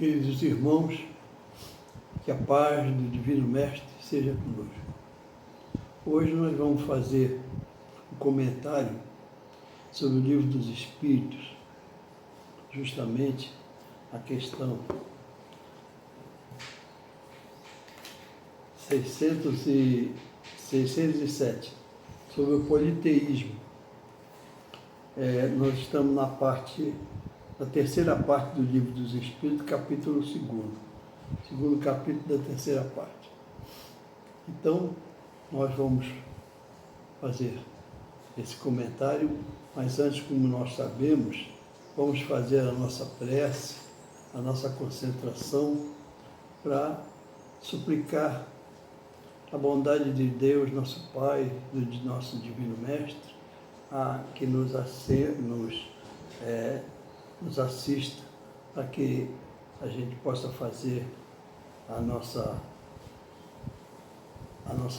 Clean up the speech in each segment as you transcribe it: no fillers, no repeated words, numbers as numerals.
Queridos irmãos, que a paz do Divino Mestre seja conosco. Hoje nós vamos fazer um comentário sobre o Livro dos Espíritos, justamente a questão 607, sobre o politeísmo. Nós estamos na terceira parte do Livro dos Espíritos, capítulo 2, segundo capítulo da terceira parte. Então, nós vamos fazer esse comentário, mas antes, como nós sabemos, vamos fazer a nossa prece, a nossa concentração, para suplicar a bondade de Deus, nosso Pai, do nosso Divino Mestre, a que nos assista, para que a gente possa fazer a nossa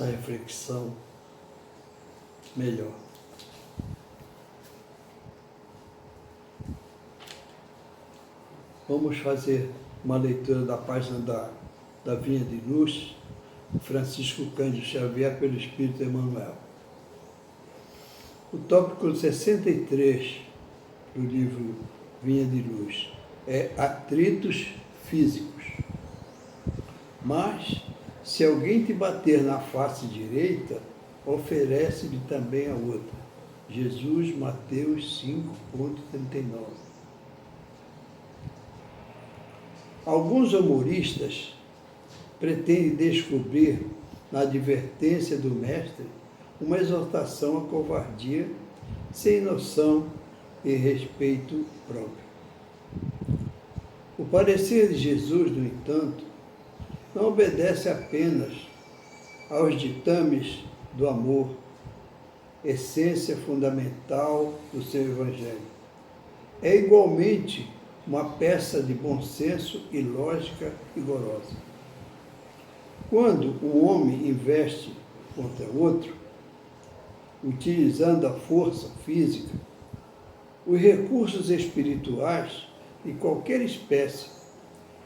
reflexão melhor. Vamos fazer uma leitura da página da Vinha de Luz, Francisco Cândido Xavier, pelo Espírito Emmanuel. O tópico 63 do livro Vinha de Luz é atritos físicos. Mas, se alguém te bater na face direita, oferece-lhe também a outra. Jesus, Mateus 5,39. Alguns humoristas pretendem descobrir na advertência do Mestre uma exortação à covardia, sem noção e respeito próprio. O parecer de Jesus, no entanto, não obedece apenas aos ditames do amor, essência fundamental do seu Evangelho. É igualmente uma peça de bom senso e lógica rigorosa. Quando o homem investe contra outro, utilizando a força física, os recursos espirituais de qualquer espécie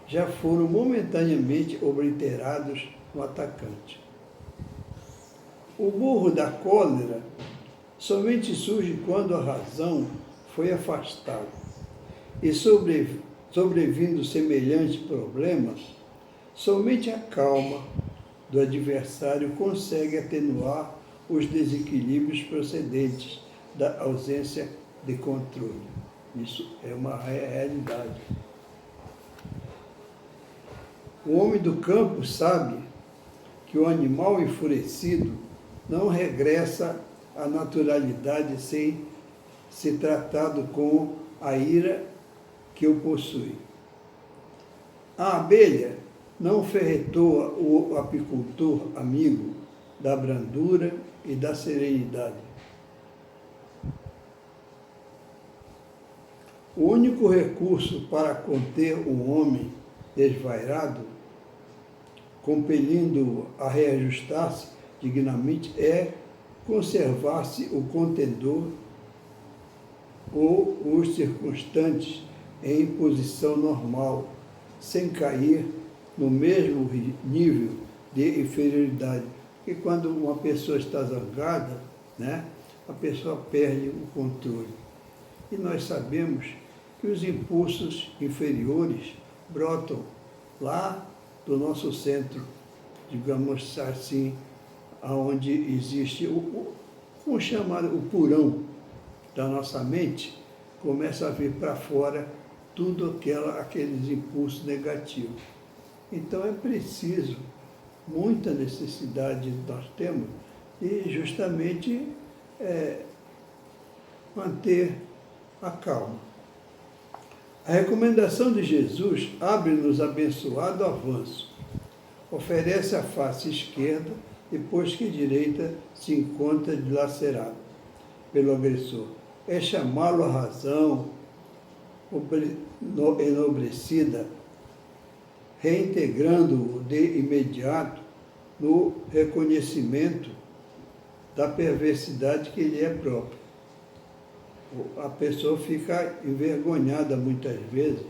já foram momentaneamente obliterados no atacante. O burro da cólera somente surge quando a razão foi afastada e, sobrevindo semelhante problema, somente a calma do adversário consegue atenuar os desequilíbrios procedentes da ausência de controle. Isso é uma realidade. O homem do campo sabe que o animal enfurecido não regressa à naturalidade sem ser tratado com a ira que o possui. A abelha não ferretoa o apicultor amigo da brandura e da serenidade. O único recurso para conter um homem desvairado, compelindo-o a reajustar-se dignamente, é conservar-se o contendor ou os circunstantes em posição normal, sem cair no mesmo nível de inferioridade. E quando uma pessoa está zangada, a pessoa perde o controle. E nós sabemos que os impulsos inferiores brotam lá do nosso centro, digamos assim, onde existe o chamado o purão da nossa mente, começa a vir para fora tudo aqueles impulsos negativos. Então é preciso, muita necessidade nós temos de justamente manter a calma. A recomendação de Jesus abre-nos abençoado avanço. Oferece a face esquerda depois que a direita se encontra dilacerada pelo agressor. É chamá-lo à razão enobrecida, reintegrando-o de imediato no reconhecimento da perversidade que lhe é própria. A pessoa fica envergonhada muitas vezes,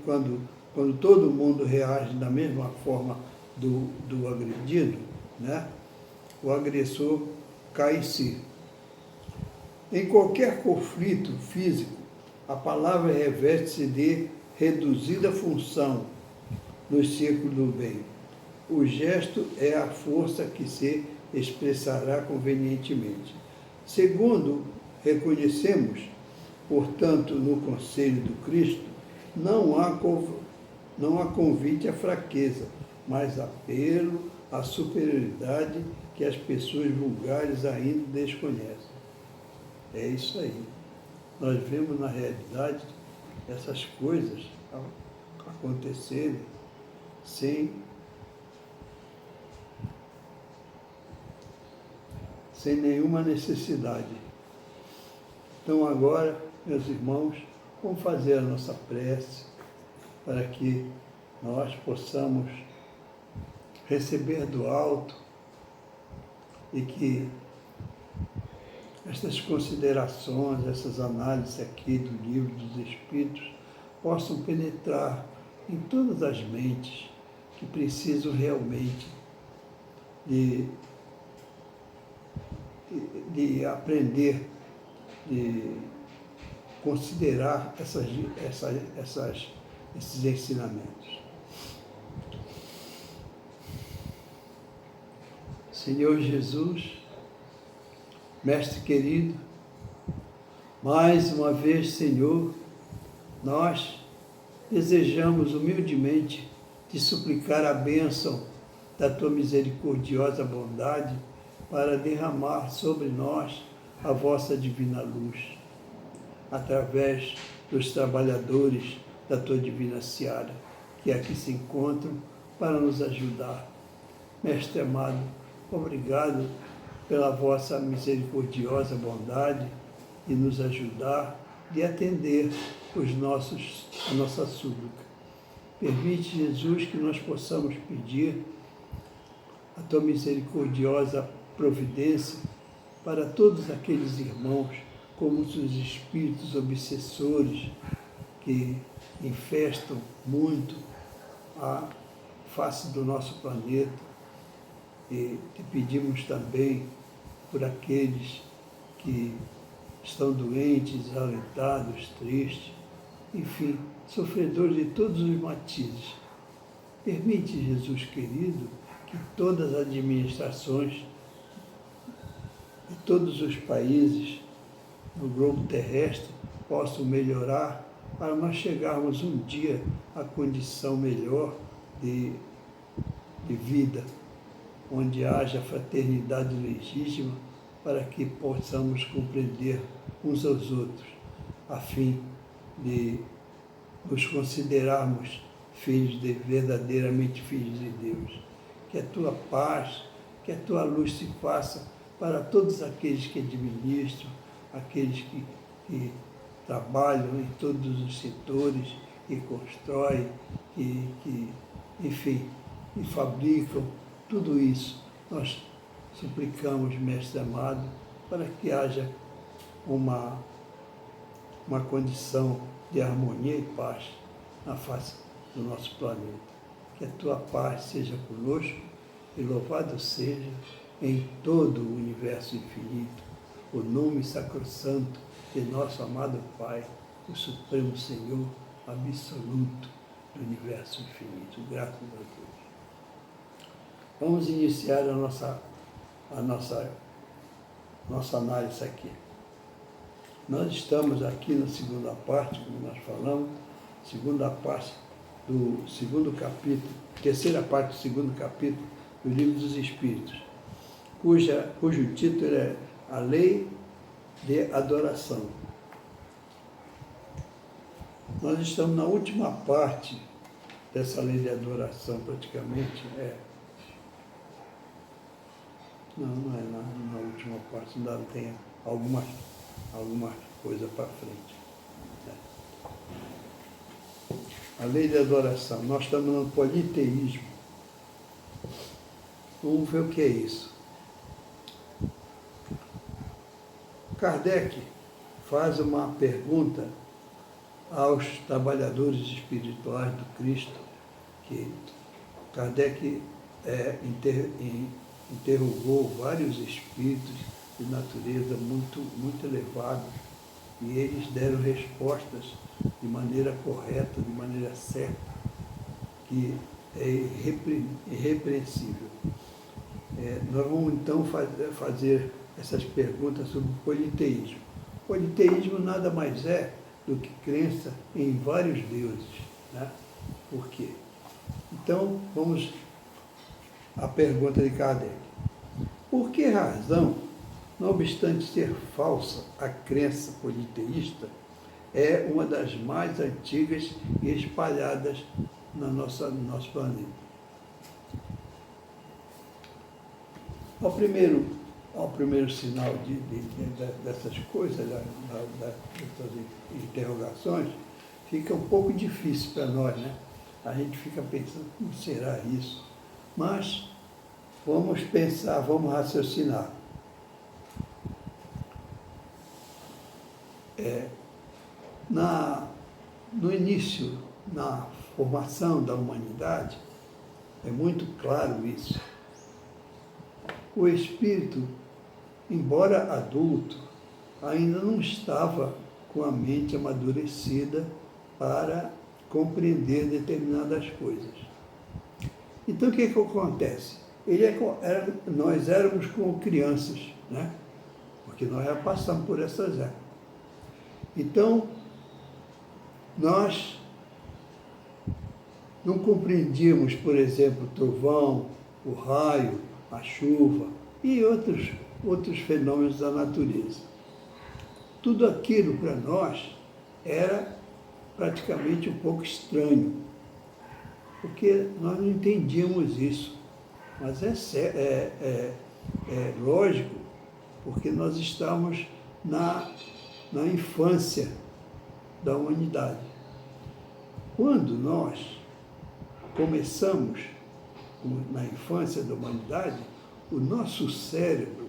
quando quando todo mundo reage da mesma forma do agredido, né, o agressor cai em si. Em qualquer conflito físico, a palavra reveste-se de reduzida função nos círculos do bem. O gesto é a força que se expressará convenientemente. Segundo reconhecemos, portanto, no conselho do Cristo, não há convite à fraqueza, mas apelo à superioridade que as pessoas vulgares ainda desconhecem. É isso aí. Nós vemos na realidade essas coisas acontecerem sem nenhuma necessidade. Então agora, meus irmãos, vamos fazer a nossa prece para que nós possamos receber do alto e que essas considerações, essas análises aqui do Livro dos Espíritos possam penetrar em todas as mentes que precisam realmente de aprender, de considerar esses ensinamentos. Senhor Jesus, Mestre querido, mais uma vez, Senhor, nós desejamos humildemente te suplicar a bênção da tua misericordiosa bondade para derramar sobre nós a vossa divina luz, através dos trabalhadores da tua divina seara, que aqui se encontram para nos ajudar. Mestre amado, obrigado pela vossa misericordiosa bondade de nos ajudar, de atender a nossa súplica. Permite, Jesus, que nós possamos pedir a tua misericordiosa providência para todos aqueles irmãos, como os espíritos obsessores que infestam muito a face do nosso planeta. E te pedimos também por aqueles que estão doentes, desalentados, tristes, enfim, sofredores de todos os matizes. Permite, Jesus querido, que todas as administrações de todos os países do globo terrestre possam melhorar para nós chegarmos um dia à condição melhor de vida, onde haja fraternidade legítima, para que possamos compreender uns aos outros, a fim de nos considerarmos verdadeiramente filhos de Deus. Que a tua paz, que a tua luz se faça para todos aqueles que administram, aqueles que trabalham em todos os setores, que constroem, enfim, que fabricam. Tudo isso nós suplicamos, Mestre amado, para que haja uma condição de harmonia e paz na face do nosso planeta. Que a tua paz seja conosco e louvado seja em todo o universo infinito o nome sacrossanto de nosso amado Pai, o Supremo Senhor absoluto do universo infinito. Graças a Deus. Vamos iniciar a nossa análise aqui. Nós estamos aqui na segunda parte, como nós falamos, segunda parte do segundo capítulo, terceira parte do segundo capítulo do Livro dos Espíritos, cujo título é A Lei de Adoração. Nós estamos na última parte dessa lei de adoração, praticamente. Não é na última parte, ainda tem alguma coisa para frente. A lei de adoração. Nós estamos no politeísmo. Vamos ver o que é isso. Kardec faz uma pergunta aos trabalhadores espirituais do Cristo, que Kardec interrogou vários espíritos de natureza muito elevados, e eles deram respostas de maneira correta, de maneira certa, que é irrepreensível. Nós vamos então fazer essas perguntas sobre o politeísmo. O politeísmo nada mais é do que crença em vários deuses, né? Por quê? Então, vamos à pergunta de Kardec. Por que razão, não obstante ser falsa, a crença politeísta é uma das mais antigas e espalhadas no nosso planeta? Ao primeiro sinal dessas coisas, dessas interrogações, fica um pouco difícil para nós, né? A gente fica pensando, como será isso? Mas vamos pensar, vamos raciocinar. No início, na formação da humanidade, é muito claro isso. O espírito, embora adulto, ainda não estava com a mente amadurecida para compreender determinadas coisas. Então, o que acontece? Nós éramos como crianças, né? Porque nós já passamos por essas épocas. Então, nós não compreendíamos, por exemplo, o trovão, o raio, a chuva e outros fenômenos da natureza. Tudo aquilo para nós era praticamente um pouco estranho, porque nós não entendíamos isso. Mas é lógico, porque nós estamos na infância da humanidade. Quando nós começamos na infância da humanidade, o nosso cérebro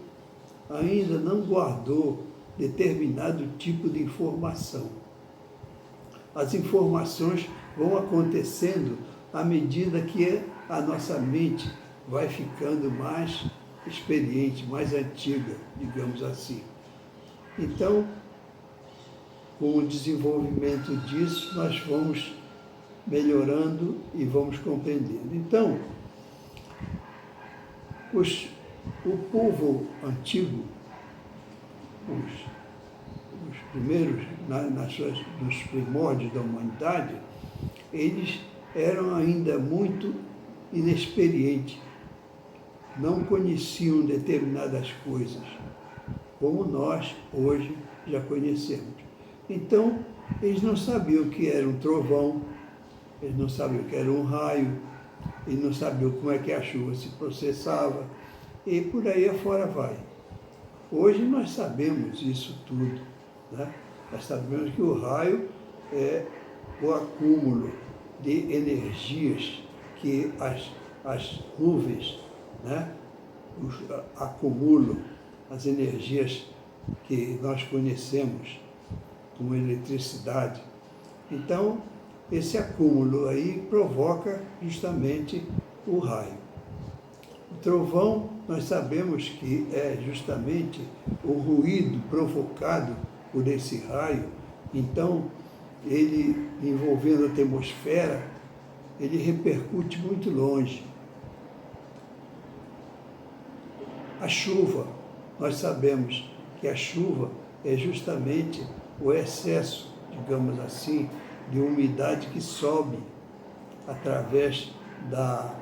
ainda não guardou determinado tipo de informação. As informações vão acontecendo à medida que a nossa mente vai ficando mais experiente, mais antiga, digamos assim. Então, com o desenvolvimento disso, nós vamos melhorando e vamos compreendendo. Então, o povo antigo, os primeiros, nos primórdios da humanidade, eles eram ainda muito inexperientes, não conheciam determinadas coisas, como nós hoje já conhecemos. Então, eles não sabiam o que era um trovão, eles não sabiam o que era um raio, eles não sabiam como é que a chuva se processava, e por aí afora vai. Hoje nós sabemos isso tudo, né? Nós sabemos que o raio é o acúmulo de energias que as nuvens, né, acumulam, as energias que nós conhecemos como eletricidade. Então, esse acúmulo aí provoca justamente o raio. O trovão, nós sabemos que é justamente o ruído provocado por esse raio. Então, ele, envolvendo a atmosfera, ele repercute muito longe. A chuva, nós sabemos que a chuva é justamente o excesso, digamos assim, de umidade que sobe através da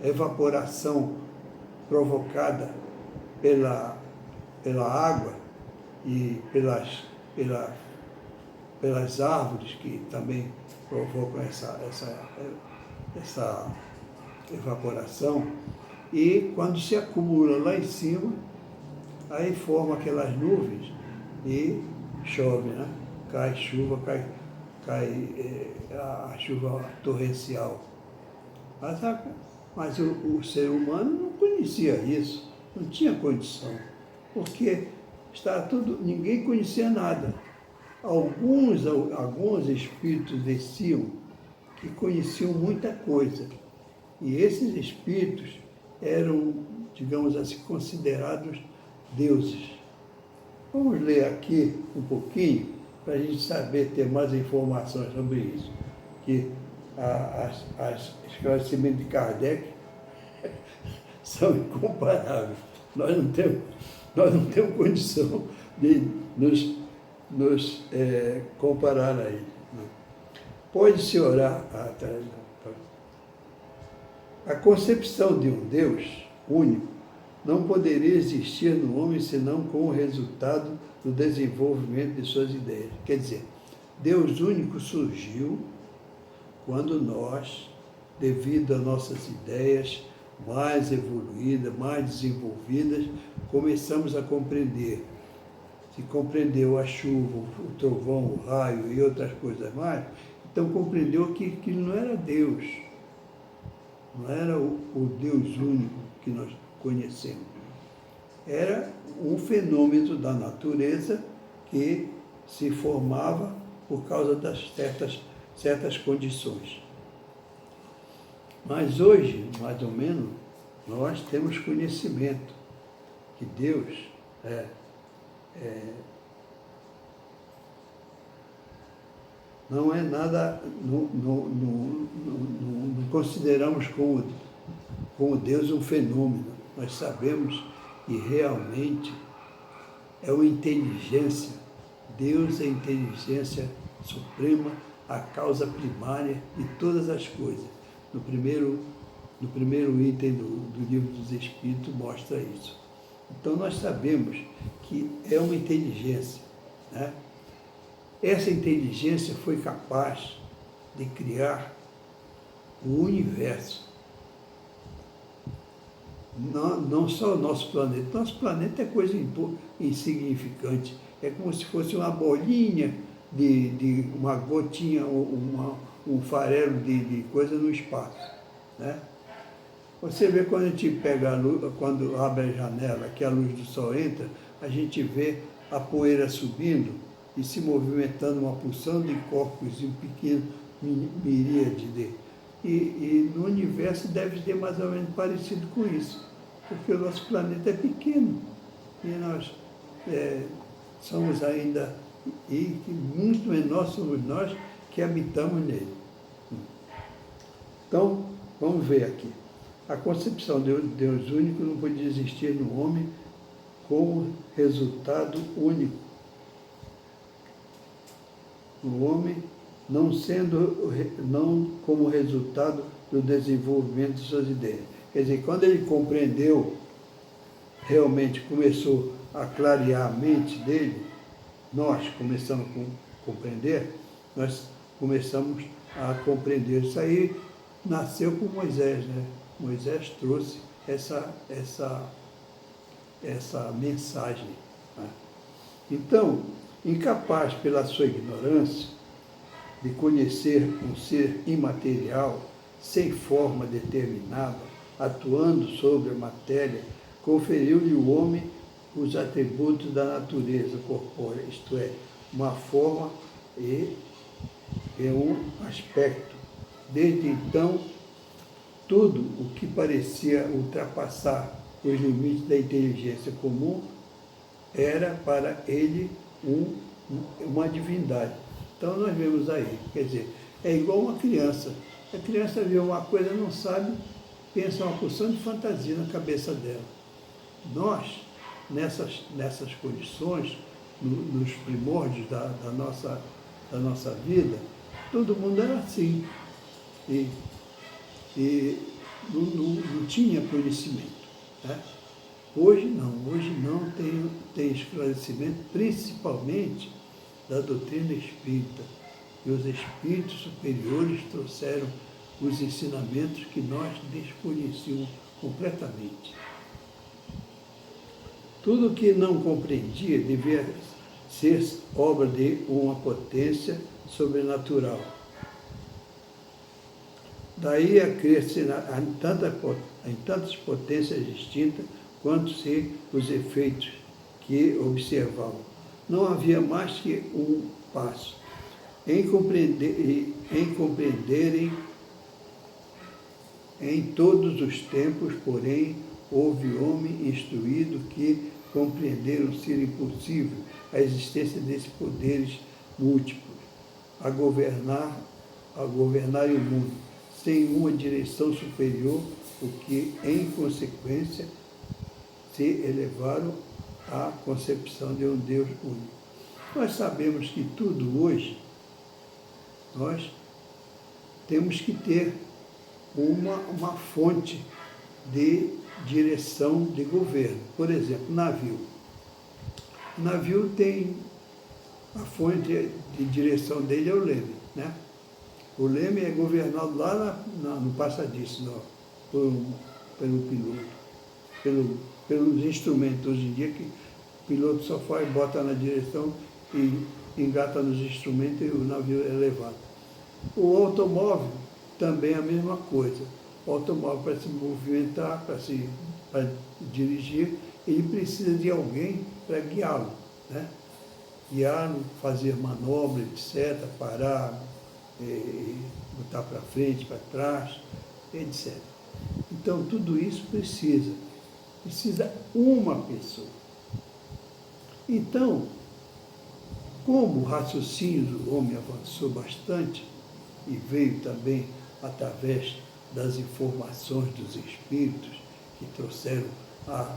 evaporação provocada pela água e pelas árvores, que também provocam essa evaporação, e quando se acumula lá em cima, aí forma aquelas nuvens e chove, né? Cai chuva, cai a chuva torrencial. Mas o ser humano não conhecia isso, não tinha condição, porque ninguém conhecia nada. Alguns espíritos desciam que conheciam muita coisa. E esses espíritos eram, digamos assim, considerados deuses. Vamos ler aqui um pouquinho para a gente saber, ter mais informações sobre isso. Que os esclarecimentos de Kardec são incomparáveis. Nós não temos condição de nos comparar a ele. Pode-se orar atrás. A concepção de um Deus único não poderia existir no homem senão com o resultado do desenvolvimento de suas ideias. Quer dizer, Deus único surgiu quando nós, devido a nossas ideias mais evoluídas, mais desenvolvidas, começamos a compreender. Se compreendeu a chuva, o trovão, o raio e outras coisas mais, então compreendeu que aquilo não era Deus, não era o Deus único que nós conhecemos. Era um fenômeno da natureza que se formava por causa das certas condições. Mas hoje, mais ou menos, nós temos conhecimento que Deus não é nada, não consideramos como Deus um fenômeno. Nós sabemos que realmente é uma inteligência. Deus é a inteligência suprema, a causa primária de todas as coisas. No primeiro item do Livro dos Espíritos mostra isso. Então nós sabemos que é uma inteligência, né? Essa inteligência foi capaz de criar o universo. Não só o nosso planeta. Nosso planeta é coisa insignificante. É como se fosse uma bolinha de uma gotinha, um farelo de coisa no espaço, né? Você vê quando a gente pega a luz, quando abre a janela, que a luz do sol entra, a gente vê a poeira subindo e se movimentando uma porção de corpos em pequeno miríade. E no universo deve ser mais ou menos parecido com isso, porque o nosso planeta é pequeno e nós somos ainda, e muito menor somos nós que habitamos nele. Então, vamos ver aqui. A concepção de Deus único não podia existir no homem como resultado único. O homem não como resultado do desenvolvimento de suas ideias. Quer dizer, quando ele compreendeu, realmente começou a clarear a mente dele, nós começamos a compreender, nós começamos a compreender. Isso aí nasceu com Moisés, né? Moisés trouxe essa mensagem, né? Então, incapaz pela sua ignorância de conhecer um ser imaterial, sem forma determinada, atuando sobre a matéria, conferiu-lhe o homem os atributos da natureza corpórea, isto é, uma forma e um aspecto. Desde então, tudo o que parecia ultrapassar os limites da inteligência comum era para ele uma divindade. Então nós vemos aí, quer dizer, é igual uma criança. A criança vê uma coisa, não sabe, pensa uma porção de fantasia na cabeça dela. Nós, nessas condições, nos primórdios da nossa vida, todo mundo era assim. E não tinha conhecimento, né? Hoje não tem esclarecimento, principalmente da doutrina espírita. E os espíritos superiores trouxeram os ensinamentos que nós desconhecíamos completamente. Tudo que não compreendia devia ser obra de uma potência sobrenatural. Daí a crer-se em tantas potências distintas quanto se os efeitos que observavam. Não havia mais que passo. Em compreenderem em todos os tempos, porém, houve homem instruído que compreenderam ser impossível a existência desses poderes múltiplos, a governarem o mundo, sem uma direção superior, o que, em consequência, se elevaram à concepção de um Deus único. Nós sabemos que tudo hoje, nós temos que ter uma fonte de direção de governo. Por exemplo, navio. O navio tem a fonte de direção dele é o leme, né? O leme é governado lá no passadiço, pelo piloto, pelos instrumentos. Hoje em dia que o piloto só faz, bota na direção e engata nos instrumentos e o navio é levado. O automóvel também é a mesma coisa. O automóvel, para se movimentar, para dirigir, ele precisa de alguém para guiá-lo, né? Guiá-lo, fazer manobra, etc., parar, botar para frente, para trás, etc. Então, tudo isso precisa uma pessoa. Então, como o raciocínio do homem avançou bastante e veio também através das informações dos espíritos que trouxeram a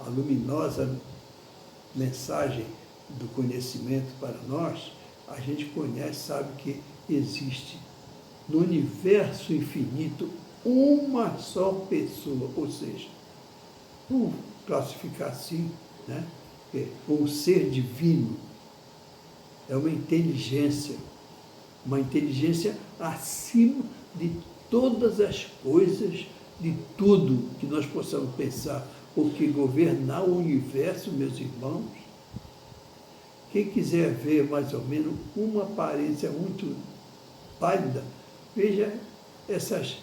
luminosa mensagem do conhecimento para nós, a gente conhece, sabe que existe no universo infinito uma só pessoa, ou seja, vamos classificar assim, né? Um ser divino é uma inteligência acima de todas as coisas, de tudo que nós possamos pensar, porque governar o universo, meus irmãos, quem quiser ver mais ou menos uma aparência muito pálida, veja essas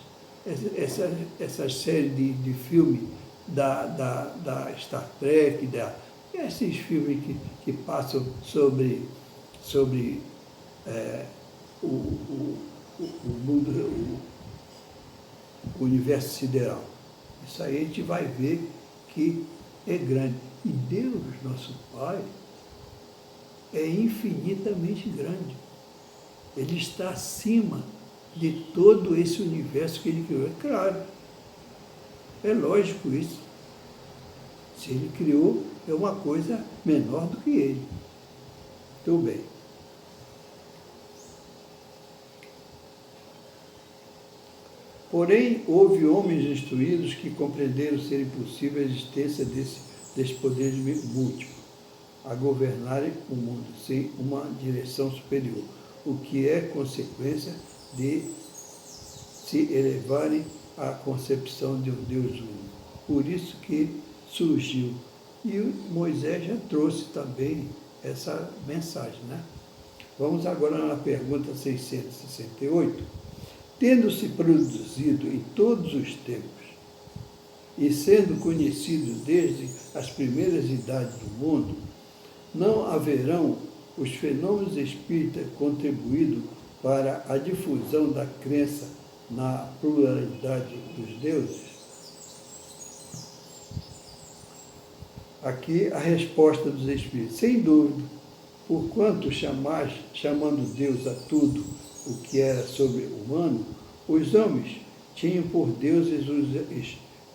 séries de filme da Star Trek, esses filmes que passam sobre o mundo, o universo sideral. Isso aí a gente vai ver que é grande. E Deus, nosso Pai, é infinitamente grande. Ele está acima de todo esse universo que ele criou. É claro, é lógico isso. Se ele criou, é uma coisa menor do que ele. Tudo bem. Porém, houve homens instruídos que compreenderam ser impossível a existência desse poder múltiplo, a governarem o mundo sem uma direção superior, o que é consequência de se elevarem à concepção de um Deus único. Por isso que surgiu. E Moisés já trouxe também essa mensagem, né? Vamos agora na pergunta 668. Tendo-se produzido em todos os tempos e sendo conhecidos desde as primeiras idades do mundo, não haverão os fenômenos espíritas contribuído para a difusão da crença na pluralidade dos deuses? Aqui a resposta dos espíritos. Sem dúvida, porquanto chamando Deus a tudo o que era sobre-humano, os homens tinham por deuses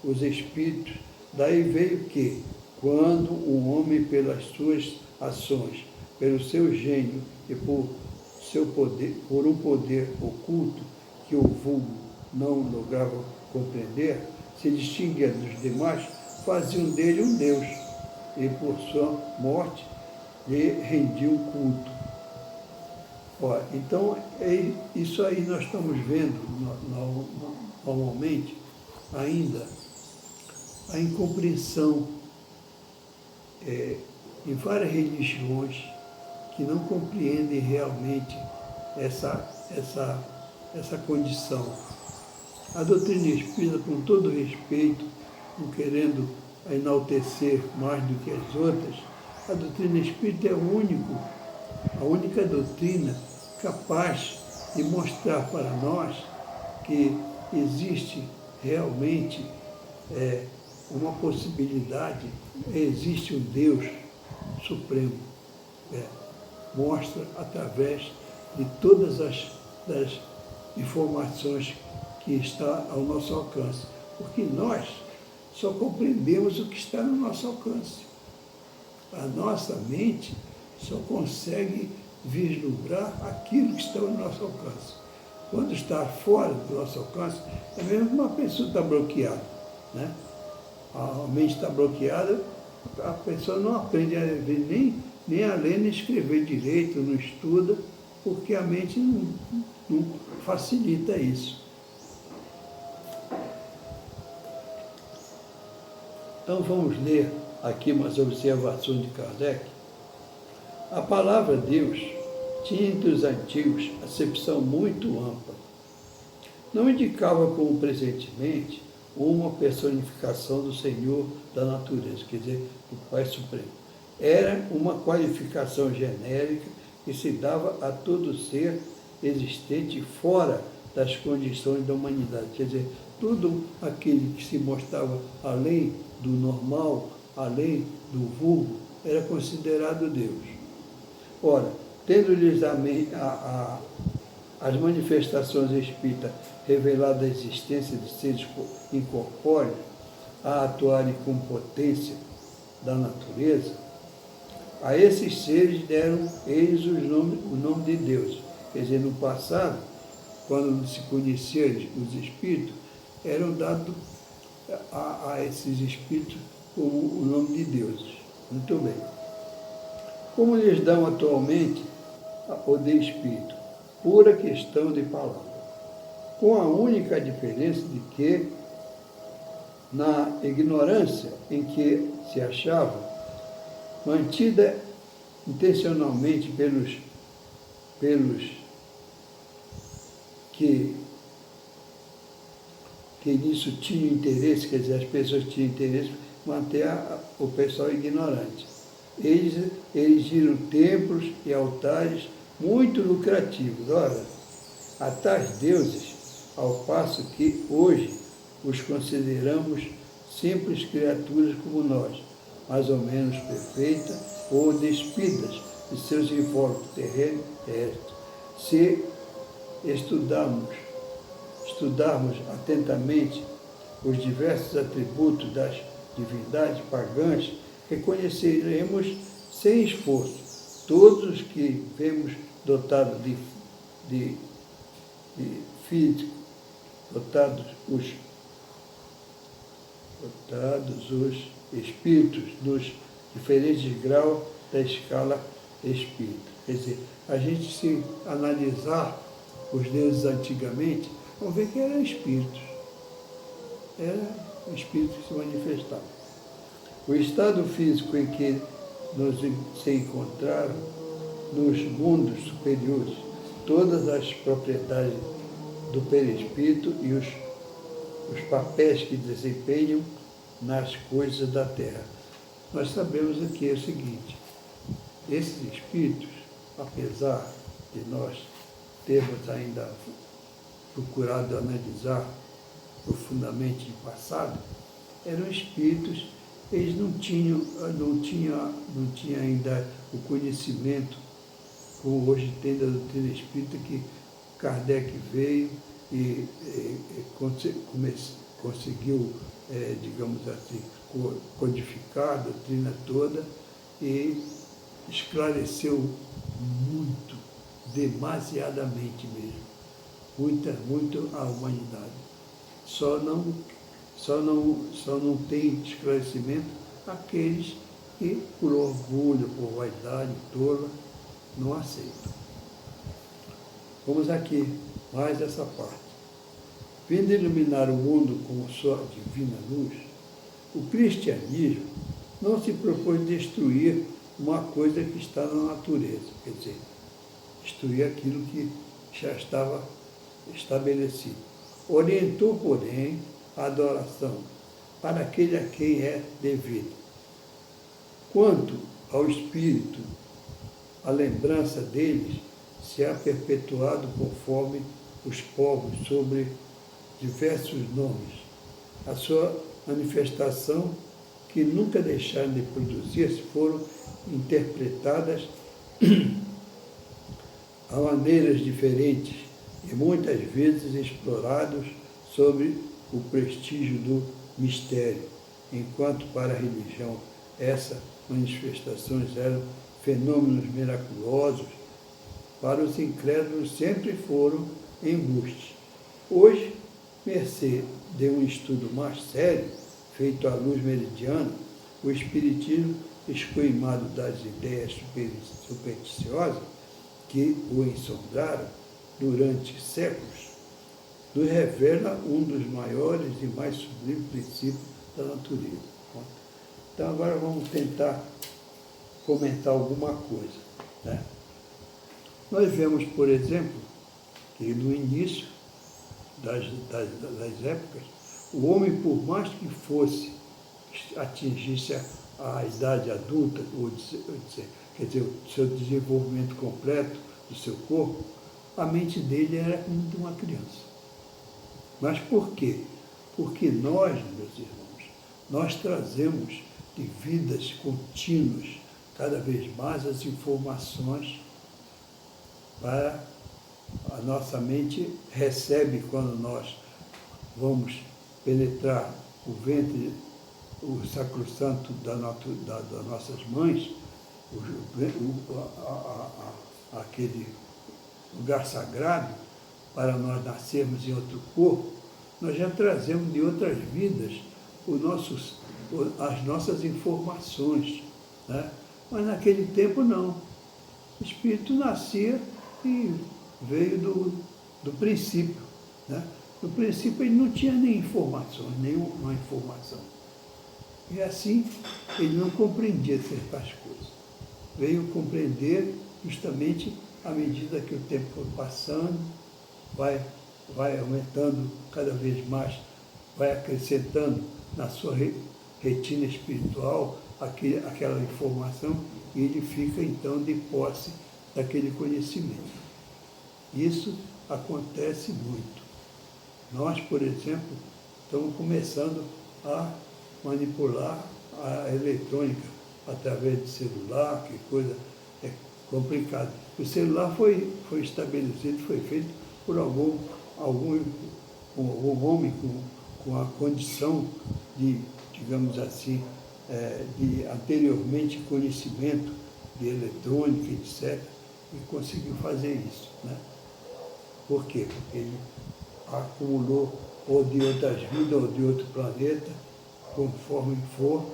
os espíritos. Daí veio que, quando um homem, pelas suas ações, pelo seu gênio e por um poder oculto que o vulgo não lograva compreender, se distinguia dos demais, faziam dele um Deus, e por sua morte lhe rendiam culto. Então, isso aí nós estamos vendo normalmente ainda a incompreensão em várias religiões que não compreendem realmente essa condição. A doutrina espírita, com todo respeito, não querendo enaltecer mais do que as outras, A doutrina espírita é a única doutrina capaz de mostrar para nós que existe realmente uma possibilidade, existe um Deus Supremo. Mostra através de todas das informações que está ao nosso alcance. Porque nós só compreendemos o que está no nosso alcance. A nossa mente só consegue vislumbrar aquilo que está no nosso alcance. Quando está fora do nosso alcance, é mesmo que uma pessoa está bloqueada, né? A mente está bloqueada, a pessoa não aprende a ver, nem a ler, nem escrever direito, não estuda, porque a mente não facilita isso. Então vamos ler aqui umas observações de Kardec. A palavra Deus tinha entre os antigos acepção muito ampla. Não indicava como presentemente uma personificação do Senhor da natureza, quer dizer, do Pai Supremo. Era uma qualificação genérica que se dava a todo ser existente fora das condições da humanidade, quer dizer, tudo aquele que se mostrava além do normal, além do vulgo, era considerado Deus. Ora, tendo-lhes as manifestações espíritas revelado a existência de seres incorpóreos, a atuarem com potência da natureza, a esses seres deram eles o nome de Deus. Quer dizer, no passado, quando se conhecia os espíritos, eram dados a esses espíritos como o nome de Deus. Muito bem. Como lhes dão atualmente o de espírito? Pura questão de palavra. Com a única diferença de que, na ignorância em que se achavam, mantida intencionalmente pelos que nisso tinham interesse, quer dizer, as pessoas tinham interesse em manter o pessoal ignorante. Eles erigiram templos e altares muito lucrativos. Ora, a tais deuses, ao passo que hoje os consideramos simples criaturas como nós, mais ou menos perfeitas ou despidas de seus invólucros terrestres. Se estudarmos atentamente os diversos atributos das divindades pagãs, reconheceremos sem esforço todos os que vemos dotados de físico, dotados os espíritos dos diferentes graus da escala espírita. Quer dizer, a gente, se analisar os deuses antigamente, vamos ver que eram espíritos. Eram espíritos que se manifestavam. O estado físico em que se encontraram nos mundos superiores, todas as propriedades do perispírito e os papéis que desempenham nas coisas da Terra. Nós sabemos aqui o seguinte: esses espíritos, apesar de nós termos ainda procurado analisar profundamente o passado, eram espíritos, eles não tinham ainda o conhecimento, como hoje tem da doutrina espírita, que Kardec veio e conseguiu, digamos assim, codificar a doutrina toda e esclareceu muito, demasiadamente mesmo, muito a humanidade. Só não tem esclarecimento aqueles que, por orgulho, por vaidade tola, não aceitam. Vamos aqui, mais essa parte. Vindo iluminar o mundo com sua divina luz, o cristianismo não se propôs destruir uma coisa que está na natureza, quer dizer, destruir aquilo que já estava estabelecido. Orientou, porém, a adoração para aquele a quem é devido. Quanto ao espírito, a lembrança deles se há perpetuado conforme os povos sobre diversos nomes. A sua manifestação, que nunca deixaram de produzir, foram interpretadas a maneiras diferentes e muitas vezes explorados sobre o prestígio do mistério, enquanto para a religião essas manifestações eram fenômenos miraculosos, para os incrédulos sempre foram embustes. Hoje, mercê de um estudo mais sério, feito à luz meridiana, o espiritismo, escoimado das ideias supersticiosas que o ensombraram durante séculos, nos revela um dos maiores e mais sublimes princípios da natureza. Então agora vamos tentar comentar alguma coisa, né? Nós vemos, por exemplo, que no início das épocas, o homem, por mais que fosse, atingisse a idade adulta, quer dizer, o seu desenvolvimento completo do seu corpo, a mente dele era como de uma criança. Mas por quê? Porque nós, meus irmãos, nós trazemos de vidas contínuas, cada vez mais as informações para a nossa mente recebe quando nós vamos penetrar o ventre, o sacrossanto das nossas mães, aquele lugar sagrado, para nós nascermos em outro corpo, nós já trazemos de outras vidas as nossas informações, né? Mas naquele tempo não. O espírito nascia e veio do princípio, né? No princípio ele não tinha nem informações, nenhuma informação. E assim ele não compreendia certas coisas. Veio compreender justamente à medida que o tempo foi passando, vai aumentando cada vez mais, vai acrescentando na sua retina espiritual aquela informação e ele fica então de posse daquele conhecimento. Isso acontece muito. Nós, por exemplo, estamos começando a manipular a eletrônica através de celular, que coisa complicada. O celular foi estabelecido, foi feito por algum homem com a condição de, digamos assim, de anteriormente conhecimento de eletrônica, etc., e conseguiu fazer isso, né? Por quê? Porque ele acumulou ou de outras vidas ou de outro planeta, conforme for,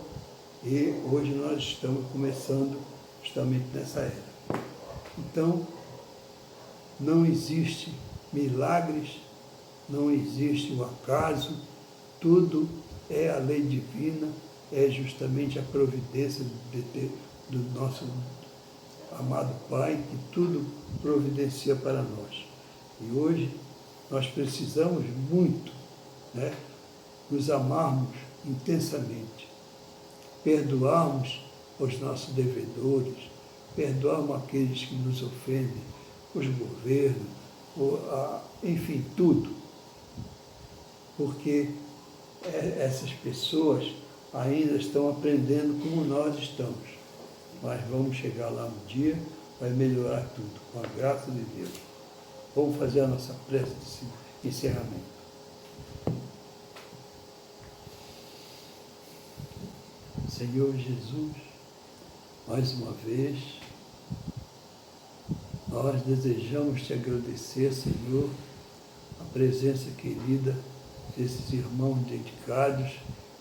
e hoje nós estamos começando justamente nessa era. Então, não existe milagres, não existe o acaso, tudo é a lei divina, é justamente a providência do nosso amado Pai, que tudo providencia para nós. E hoje nós precisamos muito, né, nos amarmos intensamente, perdoarmos os nossos devedores, perdoarmos aqueles que nos ofendem, os governos, enfim, tudo. Porque essas pessoas ainda estão aprendendo como nós estamos. Mas vamos chegar lá um dia, vai melhorar tudo, com a graça de Deus. Vamos fazer a nossa prece de encerramento. Senhor Jesus, mais uma vez, nós desejamos te agradecer, Senhor, a presença querida desses irmãos dedicados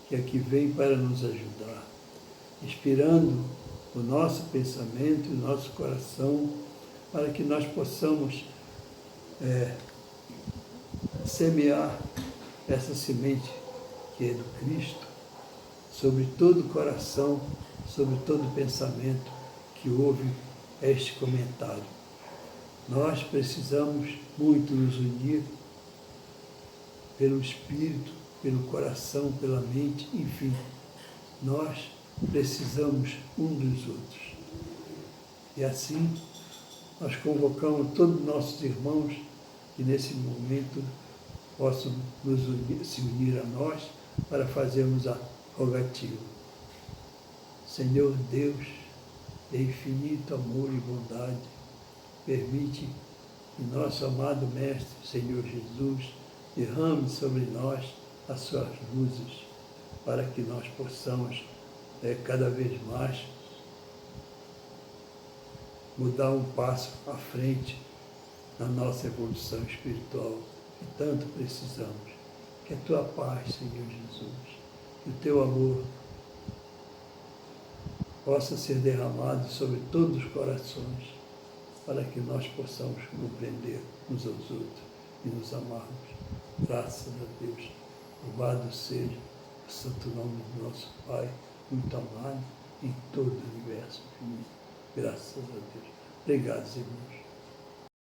que aqui vêm para nos ajudar, inspirando o nosso pensamento e o nosso coração para que nós possamos semear essa semente que é do Cristo sobre todo o coração, sobre todo o pensamento que ouve este comentário. Nós precisamos muito nos unir pelo Espírito, pelo coração, pela mente, enfim. Nós precisamos um dos outros. E assim, nós convocamos todos os nossos irmãos que nesse momento possam se unir a nós para fazermos a rogativa. Senhor Deus, de infinito amor e bondade, permite que nosso amado Mestre, Senhor Jesus, derrame sobre nós as suas luzes, para que nós possamos cada vez mais mudar um passo à frente na nossa evolução espiritual, que tanto precisamos. Que a tua paz, Senhor Jesus, que o teu amor possa ser derramado sobre todos os corações, para que nós possamos compreender uns aos outros e nos amarmos. Graças a Deus. Louvado seja o santo nome do nosso Pai, muito amado em todo o universo infinito. Graças a Deus. Obrigado, irmãos.